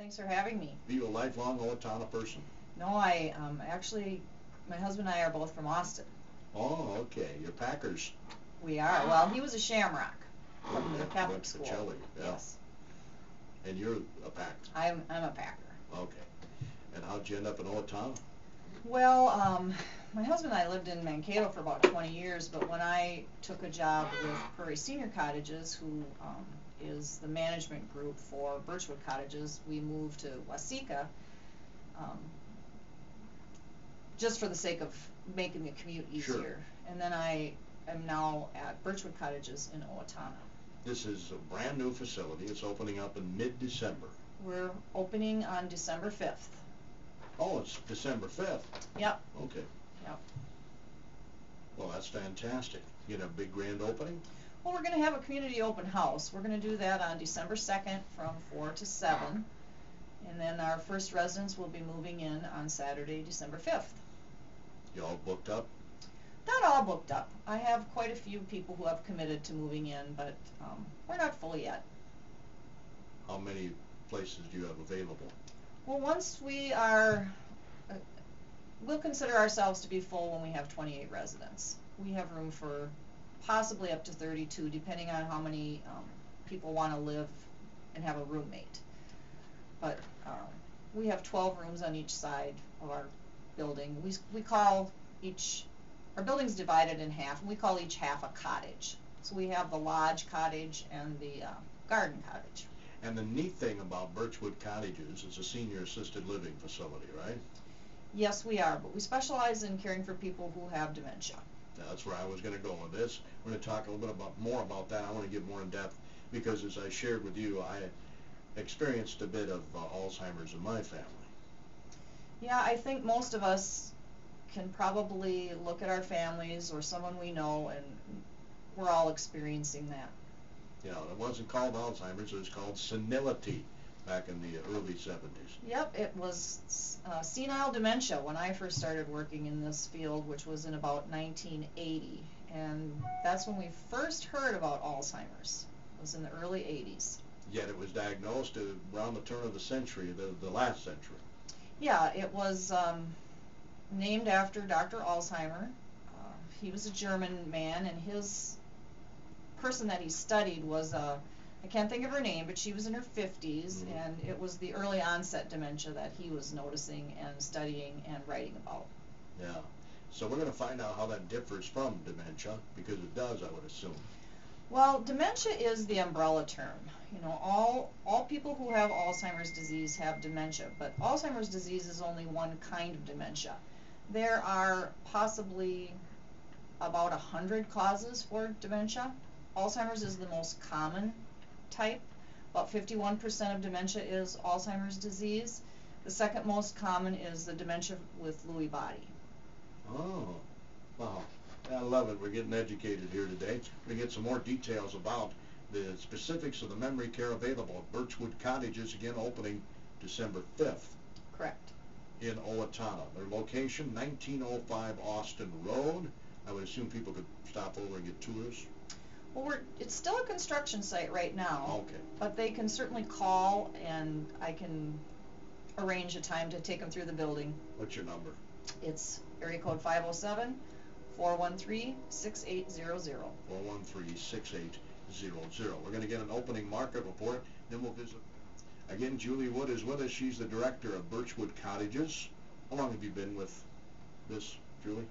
Thanks for having me. Are you a lifelong Owatonna person? No, I actually, my husband and I are both from Austin. Oh, okay. You're Packers. We are. Well, he was a Shamrock from the Catholic Went to school. Chile, yeah. Yes. And you're a Packer? I'm a Packer. Okay. And how'd you end up in Owatonna? Well, my husband and I lived in Mankato for about 20 years, but when I took a job with Prairie Senior Cottages, who is the management group for Birchwood Cottages, we moved to Waseca, just for the sake of making the commute easier. Sure. And then I am now at Birchwood Cottages in Owatonna. This is a brand new facility. It's opening up in mid-December. We're opening on December 5th. Oh, it's December 5th. Yep. Okay. Yep. Well, that's fantastic. You get a big grand opening? Well, we're going to have a community open house. We're going to do that on December 2nd from 4 to 7. And then our first residents will be moving in on Saturday, December 5th. You all booked up? Not all booked up. I have quite a few people who have committed to moving in, but we're not full yet. How many places do you have available? Well, once we are, we'll consider ourselves to be full when we have 28 residents. We have room for possibly up to 32, depending on how many people want to live and have a roommate. But we have 12 rooms on each side of our building. We call each, our building's divided in half, and we call each half a cottage. So we have the lodge cottage and the garden cottage. And the neat thing about Birchwood Cottages is a senior assisted living facility, right? Yes, we are, but we specialize in caring for people who have dementia. That's where I was going to go with this. We're going to talk a little bit more about that. I want to get more in depth because, as I shared with you, I experienced a bit of Alzheimer's in my family. Yeah, I think most of us can probably look at our families or someone we know, and we're all experiencing that. You know, it wasn't called Alzheimer's, it was called senility back in the early 70s. Yep, it was senile dementia when I first started working in this field, which was in about 1980. And that's when we first heard about Alzheimer's. It was in the early 80s. Yet it was diagnosed around the turn of the century, the last century. Yeah, it was named after Dr. Alzheimer. He was a German man, and his person that he studied was, I can't think of her name, but she was in her 50s, and it was the early onset dementia that he was noticing and studying and writing about. Yeah. So we're going to find out how that differs from dementia, because it does, I would assume. Well, dementia is the umbrella term. You know, all people who have Alzheimer's disease have dementia, but Alzheimer's disease is only one kind of dementia. There are possibly about 100 causes for dementia. Alzheimer's is the most common type. About 51% of dementia is Alzheimer's disease. The second most common is the dementia with Lewy body. Oh, wow. I love it. We're getting educated here today. We get some more details about the specifics of the memory care available at Birchwood Cottages, again opening December 5th. Correct. In Owatonna. Their location, 1905 Austin Road. I would assume people could stop over and get tours. Well, it's still a construction site right now. Okay. But they can certainly call, and I can arrange a time to take them through the building. What's your number? It's area code 507-413-6800. 413-6800. We're going to get an opening market report, then we'll visit. Again, Julie Wood is with us. She's the director of Birchwood Cottages. How long have you been with this, Julie?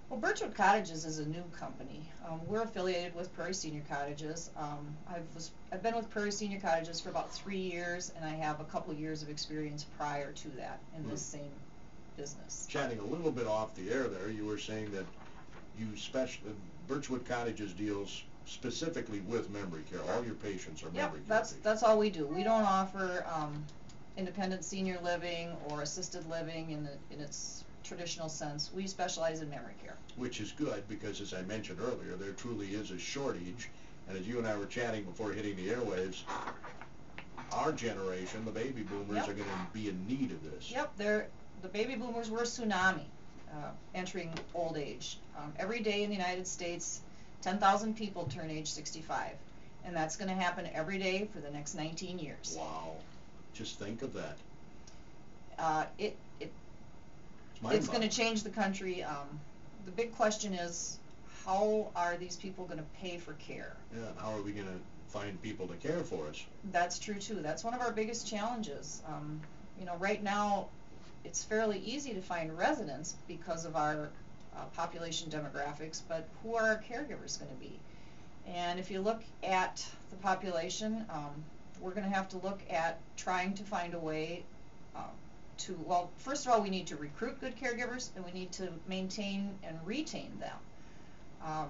Well, Birchwood Cottages is a new company. We're affiliated with Prairie Senior Cottages. I've been with Prairie Senior Cottages for about 3 years, and I have a couple years of experience prior to that in this same business. Chatting a little bit off the air there, you were saying that Birchwood Cottages deals specifically with memory care. All your patients are memory care patients. That's all we do. We don't offer independent senior living or assisted living in its traditional sense. We specialize in memory care. Which is good because, as I mentioned earlier, there truly is a shortage. And as you and I were chatting before hitting the airwaves, our generation, the baby boomers, are going to be in need of this. Yep, the baby boomers were a tsunami entering old age. Every day in the United States, 10,000 people turn age 65. And that's going to happen every day for the next 19 years. Wow. Just think of that. It's going to change the country. The big question is, how are these people going to pay for care? Yeah, and how are we going to find people to care for us? That's true too. That's one of our biggest challenges. Right now it's fairly easy to find residents because of our population demographics, but who are our caregivers going to be? And if you look at the population, we're going to have to look at trying to find a way well, first of all, we need to recruit good caregivers, and we need to maintain and retain them.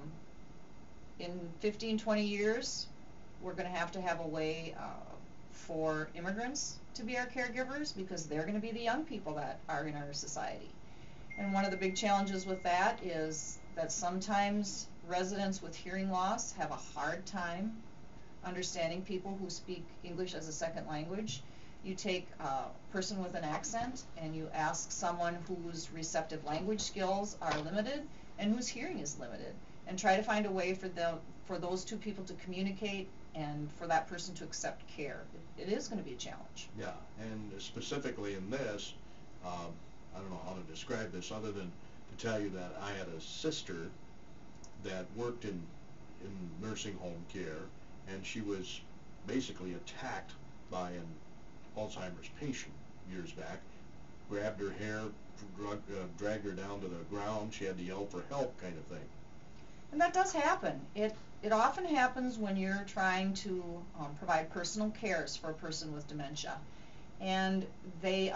In 15, 20 years, we're going to have a way for immigrants to be our caregivers, because they're going to be the young people that are in our society. And one of the big challenges with that is that sometimes residents with hearing loss have a hard time understanding people who speak English as a second language. You take a person with an accent and you ask someone whose receptive language skills are limited and whose hearing is limited, and try to find a way for those two people to communicate and for that person to accept care. It is going to be a challenge. Yeah, and specifically in this, I don't know how to describe this other than to tell you that I had a sister that worked in nursing home care, and she was basically attacked by an Alzheimer's patient years back, grabbed her hair, dragged her down to the ground. She had to yell for help, kind of thing. And that does happen. It often happens when you're trying to provide personal cares for a person with dementia, and they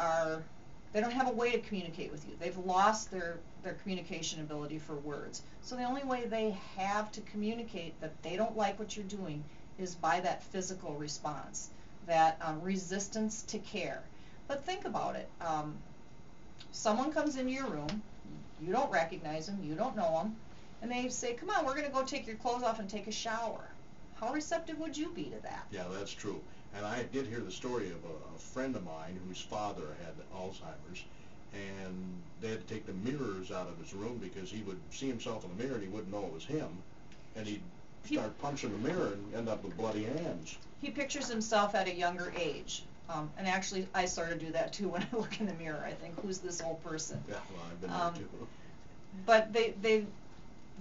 don't have a way to communicate with you. They've lost their communication ability for words. So the only way they have to communicate that they don't like what you're doing is by that physical response, that resistance to care. But think about it. Someone comes into your room, you don't recognize them, you don't know them, and they say, come on, we're going to go take your clothes off and take a shower. How receptive would you be to that? Yeah, that's true. And I did hear the story of a friend of mine whose father had Alzheimer's, and they had to take the mirrors out of his room because he would see himself in the mirror and he wouldn't know it was him, and he'd start punching the mirror and end up with bloody hands. He pictures himself at a younger age. And actually, I sort of do that too when I look in the mirror. I think, who's this old person? Yeah, well, I've been there too. But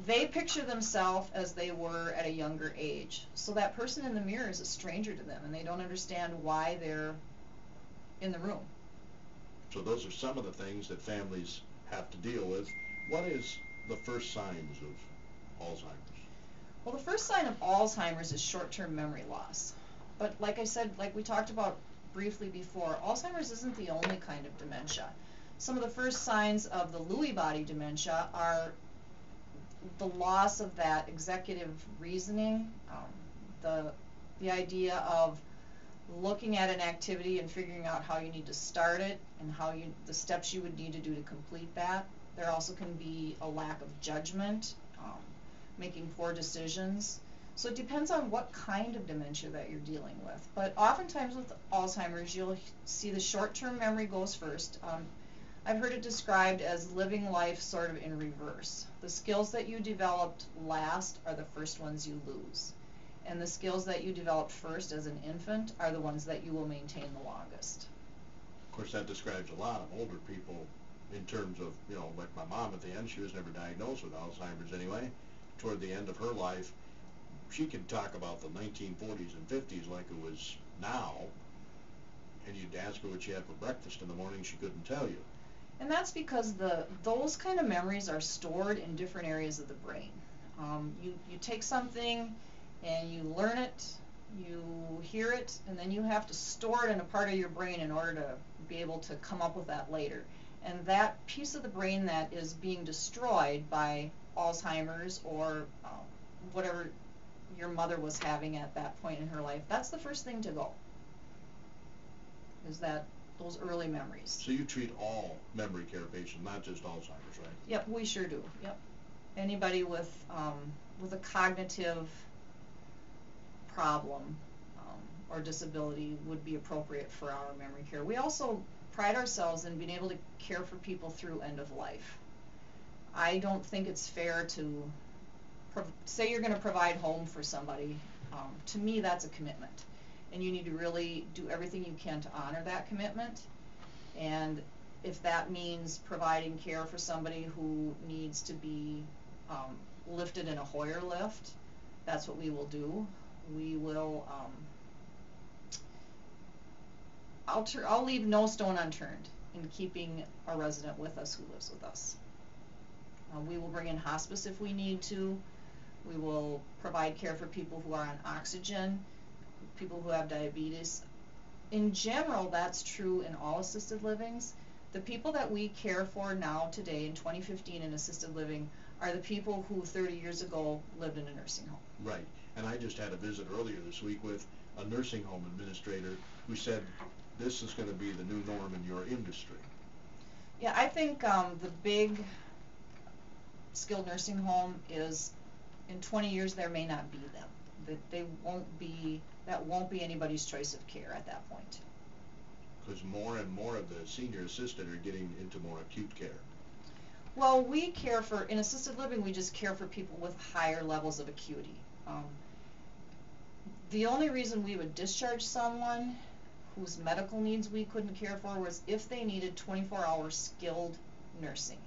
they picture themselves as they were at a younger age. So that person in the mirror is a stranger to them, and they don't understand why they're in the room. So those are some of the things that families have to deal with. What is the first signs of Alzheimer's? Well, the first sign of Alzheimer's is short-term memory loss. But like I said, like we talked about briefly before, Alzheimer's isn't the only kind of dementia. Some of the first signs of the Lewy body dementia are the loss of that executive reasoning, the idea of looking at an activity and figuring out how you need to start it and the steps you would need to do to complete that. There also can be a lack of judgment, making poor decisions. So it depends on what kind of dementia that you're dealing with. But oftentimes with Alzheimer's, you'll see the short-term memory goes first. I've heard it described as living life sort of in reverse. The skills that you developed last are the first ones you lose. And the skills that you developed first as an infant are the ones that you will maintain the longest. Of course, that describes a lot of older people in terms of, like my mom at the end, she was never diagnosed with Alzheimer's anyway. Toward the end of her life, she could talk about the 1940s and 50s like it was now, and you'd ask her what she had for breakfast in the morning, she couldn't tell you. And that's because those kind of memories are stored in different areas of the brain. You take something and you learn it, you hear it, and then you have to store it in a part of your brain in order to be able to come up with that later. And that piece of the brain that is being destroyed by Alzheimer's or whatever your mother was having at that point in her life, that's the first thing to go, is those early memories. So you treat all memory care patients, not just Alzheimer's, right? Yep, we sure do. Yep. Anybody with a cognitive problem or disability would be appropriate for our memory care. We also pride ourselves in being able to care for people through end of life. I don't think it's fair to say you're going to provide home for somebody. To me, that's a commitment. and you need to really do everything you can to honor that commitment. And if that means providing care for somebody who needs to be lifted in a Hoyer lift, that's what we will do. We will, I'll leave no stone unturned in keeping a resident with us who lives with us. We will bring in hospice if we need to. We will provide care for people who are on oxygen, people who have diabetes. In general, that's true in all assisted livings. The people that we care for now, today, in 2015 in assisted living, are the people who 30 years ago lived in a nursing home. Right. And I just had a visit earlier this week with a nursing home administrator who said this is going to be the new norm in your industry. Yeah, I think the big skilled nursing home is, in 20 years there may not be them. That won't be anybody's choice of care at that point. Because more and more of the senior assisted are getting into more acute care. Well, we care for, in assisted living, we just care for people with higher levels of acuity. The only reason we would discharge someone whose medical needs we couldn't care for was if they needed 24-hour skilled nursing.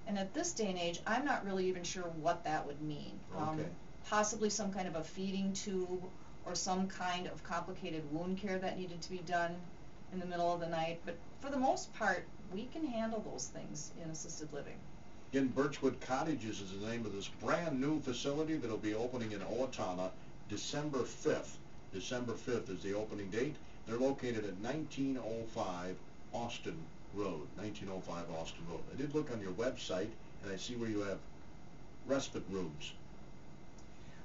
And at this day and age, I'm not really even sure what that would mean. Okay. Possibly some kind of a feeding tube or some kind of complicated wound care that needed to be done in the middle of the night. But for the most part, we can handle those things in assisted living. In Birchwood Cottages is the name of this brand new facility that will be opening in Owatonna December 5th. December 5th is the opening date. They're located at 1905 Austin Road. 1905 Austin Road. I did look on your website and I see where you have respite rooms.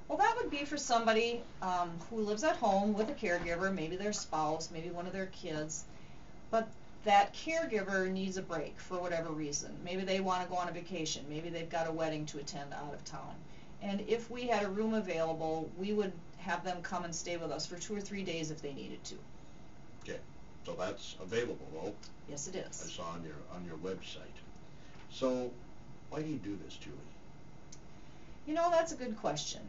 Well, that would be for somebody who lives at home with a caregiver, maybe their spouse, maybe one of their kids, but that caregiver needs a break for whatever reason. Maybe they want to go on a vacation, maybe they've got a wedding to attend out of town. And if we had a room available, we would have them come and stay with us for 2 or 3 days if they needed to. Okay, so that's available, though. Yes, it is. I saw on your website. So, why do you do this, Julie? You know, that's a good question.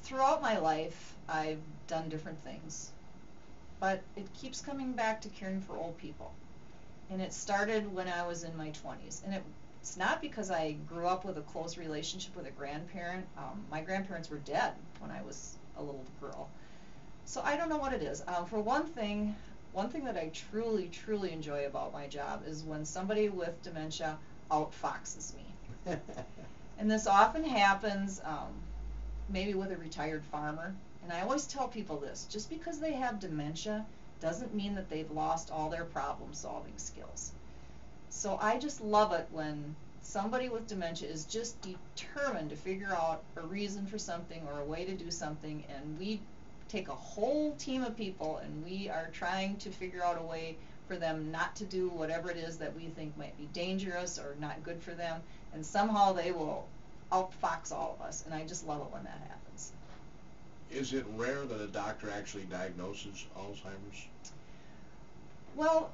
Throughout my life, I've done different things, but it keeps coming back to caring for old people. And it started when I was in my 20s. And it's not because I grew up with a close relationship with a grandparent. My grandparents were dead when I was a little girl. So I don't know what it is. For one thing that I truly, truly enjoy about my job is when somebody with dementia outfoxes me. And this often happens maybe with a retired farmer. And I always tell people this, just because they have dementia doesn't mean that they've lost all their problem-solving skills. So I just love it when somebody with dementia is just determined to figure out a reason for something or a way to do something, and we take a whole team of people and we are trying to figure out a way for them not to do whatever it is that we think might be dangerous or not good for them, and somehow they will outfox all of us, and I just love it when that happens. Is it rare that a doctor actually diagnoses Alzheimer's? Well,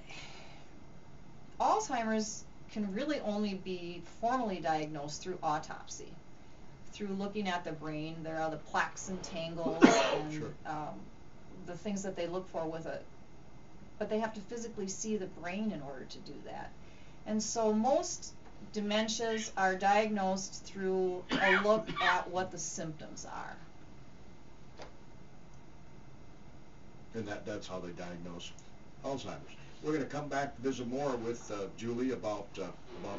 Alzheimer's can really only be formally diagnosed through autopsy, through looking at the brain. There are the plaques and tangles and Sure. The things that they look for with it. But they have to physically see the brain in order to do that. And so most dementias are diagnosed through a look at what the symptoms are. And that's how they diagnose Alzheimer's. We're going to come back to visit more with Julie about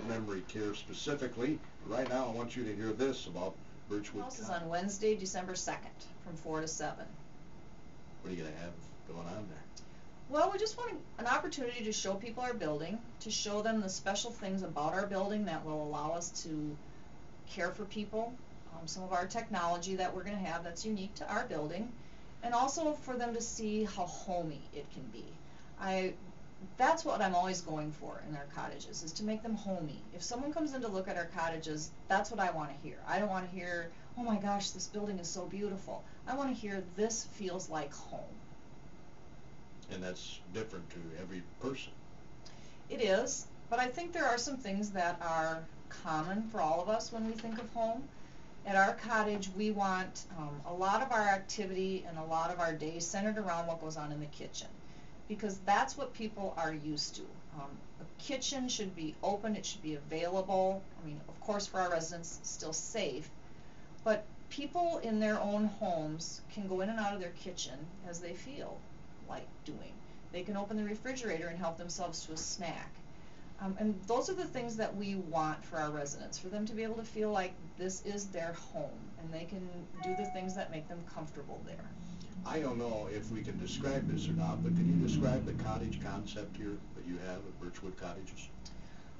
memory care specifically. Right now I want you to hear this about Birchwood House is Cottages. on Wednesday, December 2nd from 4 to 7. What are you going to have going on there? Well, we just want an opportunity to show people our building, to show them the special things about our building that will allow us to care for people, some of our technology that we're going to have that's unique to our building, and also for them to see how homey it can be. That's what I'm always going for in our cottages, is to make them homey. If someone comes in to look at our cottages, that's what I want to hear. I don't want to hear, oh my gosh, this building is so beautiful. I want to hear, this feels like home. And that's different to every person. It is, but I think there are some things that are common for all of us when we think of home. At our cottage, we want a lot of our activity and a lot of our day centered around what goes on in the kitchen, because that's what people are used to. A kitchen should be open, it should be available. I mean, of course, for our residents, still safe, but people in their own homes can go in and out of their kitchen as they feel like doing. They can open the refrigerator and help themselves to a snack. And those are the things that we want for our residents, for them to be able to feel like this is their home and they can do the things that make them comfortable there. I don't know if we can describe this or not, but can you describe the cottage concept here that you have at Birchwood Cottages?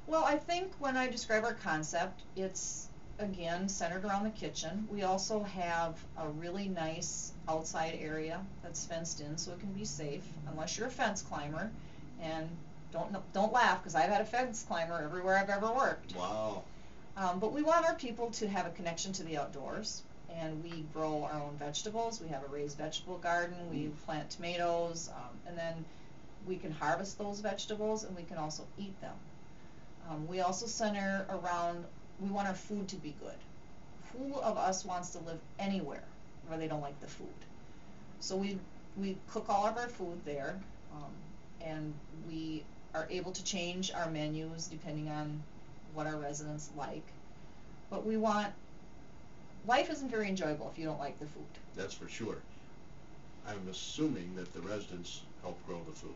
Well, I think when I describe our concept, it's, again, centered around the kitchen. We also have a really nice outside area that's fenced in so it can be safe, unless you're a fence climber. And don't laugh, because I've had a fence climber everywhere I've ever worked. Wow. But we want our people to have a connection to the outdoors, and we grow our own vegetables. We have a raised vegetable garden. We plant tomatoes, and then we can harvest those vegetables, and we can also eat them. We also center around, we want our food to be good. Who of us wants to live anywhere where they don't like the food? So we cook all of our food there, and we are able to change our menus depending on what our residents like. But we want, life isn't very enjoyable if you don't like the food. That's for sure. I'm assuming that the residents help grow the food.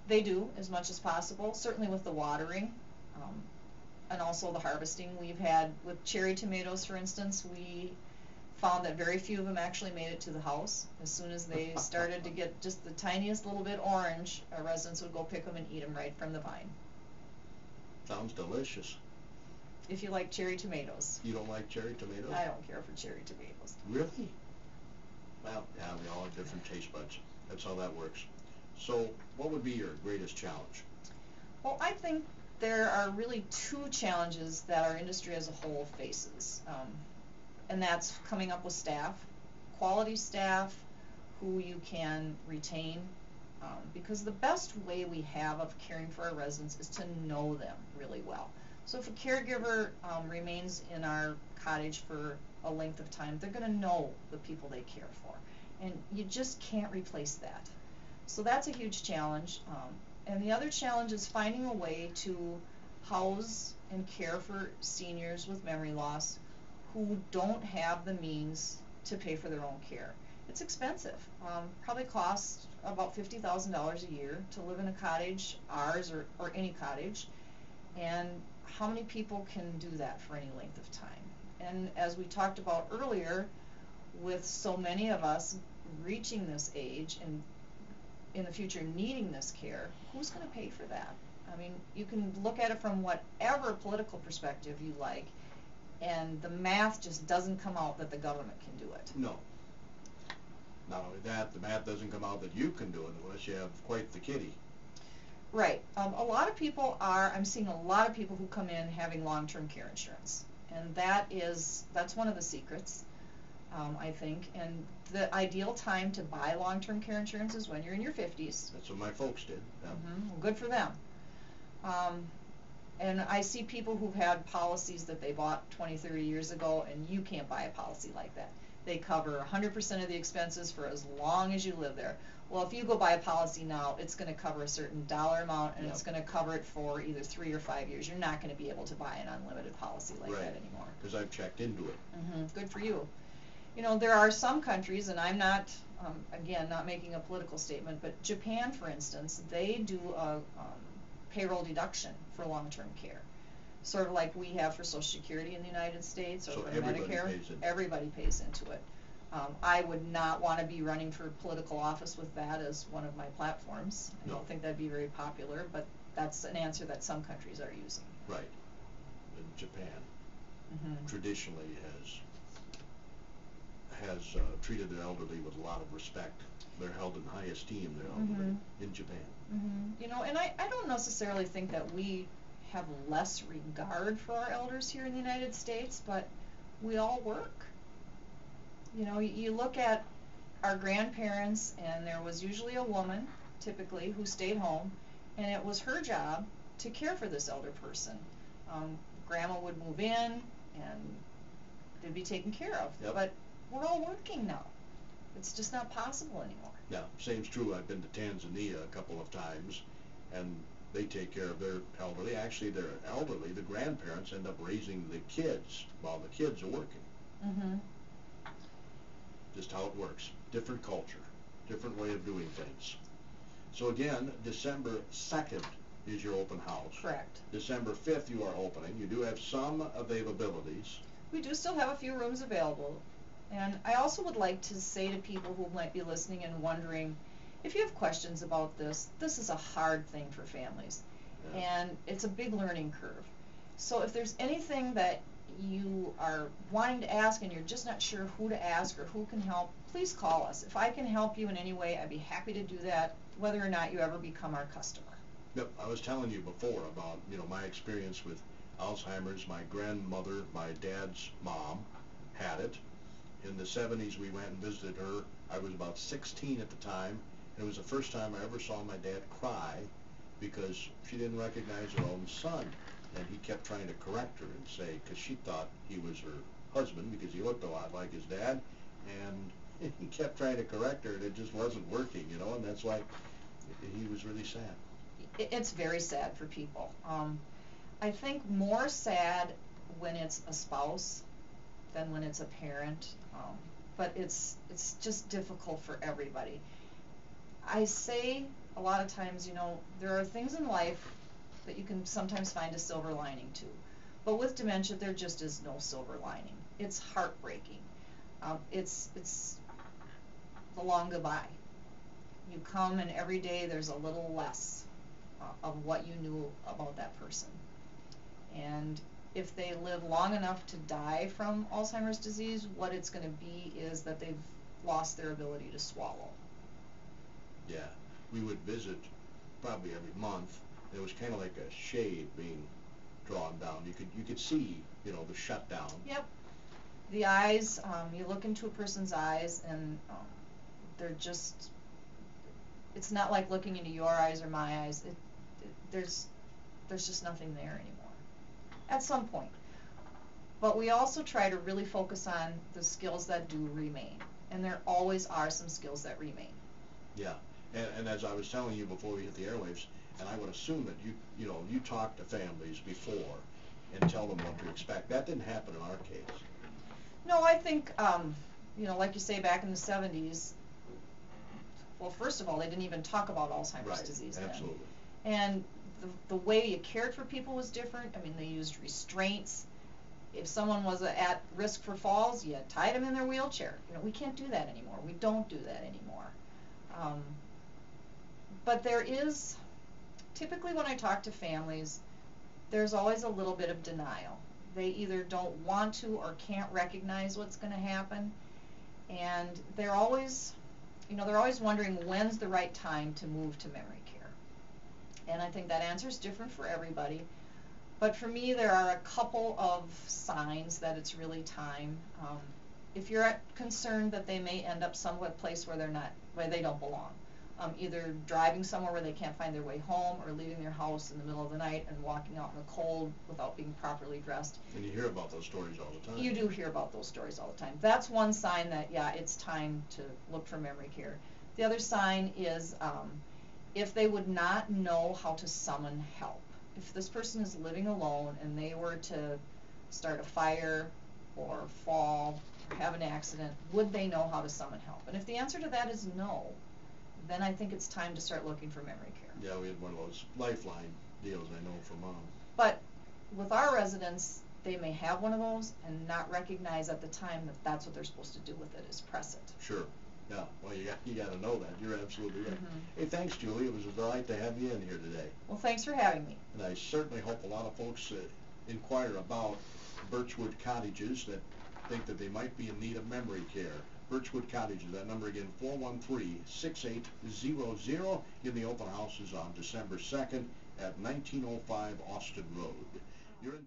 They do, as much as possible, certainly with the watering, and also the harvesting. We've had, with cherry tomatoes, for instance, we found that very few of them actually made it to the house. As soon as they started to get just the tiniest little bit orange, our residents would go pick them and eat them right from the vine. Sounds delicious. If you like cherry tomatoes. You don't like cherry tomatoes? I don't care for cherry tomatoes. Really? Well, yeah, we all have different taste buds. That's how that works. So, what would be your greatest challenge? Well, I think there are really two challenges that our industry as a whole faces. And that's coming up with staff, quality staff who you can retain, because the best way we have of caring for our residents is to know them really well. So if a caregiver remains in our cottage for a length of time, they're going to know the people they care for, and you just can't replace that. So that's a huge challenge. And the other challenge is finding a way to house and care for seniors with memory loss who don't have the means to pay for their own care. It's expensive. Probably costs about $50,000 a year to live in a cottage, ours or any cottage. And how many people can do that for any length of time? And as we talked about earlier, with so many of us reaching this age and in the future needing this care, who's going to pay for that? I mean, you can look at it from whatever political perspective you like, and the math just doesn't come out that the government can do it. No. Not only that, the math doesn't come out that you can do it unless you have quite the kitty. Right. A lot of people I'm seeing a lot of people who come in having long-term care insurance, and that's one of the secrets, I think. And the ideal time to buy long-term care insurance is when you're in your 50s. That's what my folks did. Yeah. Well, good for them. And I see people who've had policies that they bought 20, 30 years ago, and you can't buy a policy like that. They cover 100% of the expenses for as long as you live there. Well, if you go buy a policy now, it's going to cover a certain dollar amount, and it's going to cover it for either 3 or 5 years. You're not going to be able to buy an unlimited policy like that anymore. Because I've checked into it. Good for you. You know, there are some countries, and I'm not, again, not making a political statement, but Japan, for instance, they do a payroll deduction for long-term care. Sort of like we have for Social Security in the United States or So for everybody Medicare. pays into it. Everybody pays into it. I would not want to be running for political office with that as one of my platforms. I don't think that'd be very popular, but that's an answer that some countries are using. Right. And Japan traditionally has treated their elderly with a lot of respect. They're held in high esteem, their elderly, in Japan. You know, and I don't necessarily think that we have less regard for our elders here in the United States, but we all work. You know, you look at our grandparents, and there was usually a woman, typically, who stayed home, and it was her job to care for this elder person. Grandma would move in, and they'd be taken care of. Yep. But we're all working now. It's just not possible anymore. Yeah, same's true. I've been to Tanzania a couple of times, and they take care of their elderly. Actually, they're elderly. The grandparents end up raising the kids while the kids are working. Mm-hmm. Just how it works. Different culture, different way of doing things. So again, December 2nd is your open house. Correct. December 5th you are opening. You do have some availabilities. We do still have a few rooms available. And I also would like to say to people who might be listening and wondering, if you have questions about this, this is a hard thing for families. Yeah. And it's a big learning curve. So if there's anything that you are wanting to ask and you're just not sure who to ask or who can help, please call us. If I can help you in any way, I'd be happy to do that, whether or not you ever become our customer. Yep, I was telling you before about, my experience with Alzheimer's. My grandmother, my dad's mom, had it. In the 70s we went and visited her. I was about 16 at the time, and it was the first time I ever saw my dad cry because she didn't recognize her own son. And he kept trying to correct her and say, because she thought he was her husband because he looked a lot like his dad, and he kept trying to correct her, and it just wasn't working, and that's why he was really sad. It's very sad for people. I think more sad when it's a spouse than when it's a parent, but it's just difficult for everybody. I say a lot of times, there are things in life that you can sometimes find a silver lining to, but with dementia there just is no silver lining. It's heartbreaking. It's the long goodbye. You come and every day there's a little less of what you knew about that person. And if they live long enough to die from Alzheimer's disease, what it's going to be is that they've lost their ability to swallow. Yeah, we would visit probably every month. It was kind of like a shade being drawn down. You could see, the shutdown. Yep. The eyes, you look into a person's eyes and they're just, it's not like looking into your eyes or my eyes. There's just nothing there anymore at some point. But we also try to really focus on the skills that do remain, and there always are some skills that remain. Yeah, and as I was telling you before we hit the airwaves, and I would assume that you talk to families before and tell them what to expect. That didn't happen in our case. No, I think, like you say, back in the 70s, well, first of all, they didn't even talk about Alzheimer's disease then. Absolutely. And the way you cared for people was different. I mean, they used restraints. If someone was at risk for falls, you tied them in their wheelchair. We can't do that anymore. We don't do that anymore. But there is, typically when I talk to families, there's always a little bit of denial. They either don't want to or can't recognize what's going to happen, and they're always wondering when's the right time to move to memory care. And I think that answer is different for everybody. But for me, there are a couple of signs that it's really time. If you're concerned that they may end up someplace where they don't belong, either driving somewhere where they can't find their way home, or leaving their house in the middle of the night and walking out in the cold without being properly dressed. And you hear about those stories all the time. You do hear about those stories all the time. That's one sign that, yeah, it's time to look for memory care. The other sign is if they would not know how to summon help. If this person is living alone and they were to start a fire or fall or have an accident, would they know how to summon help? And if the answer to that is no, then I think it's time to start looking for memory care. Yeah, we had one of those lifeline deals, I know, for Mom. But with our residents, they may have one of those and not recognize at the time that that's what they're supposed to do with it, is press it. Sure. Yeah, well, you got to know that. You're absolutely right. Mm-hmm. Hey, thanks, Julie. It was a delight to have you in here today. Well, thanks for having me. And I certainly hope a lot of folks inquire about Birchwood Cottages that think that they might be in need of memory care. Birchwood Cottages, that number again, 413-6800. Again, the open house is on December 2nd at 1905 Austin Road. You're in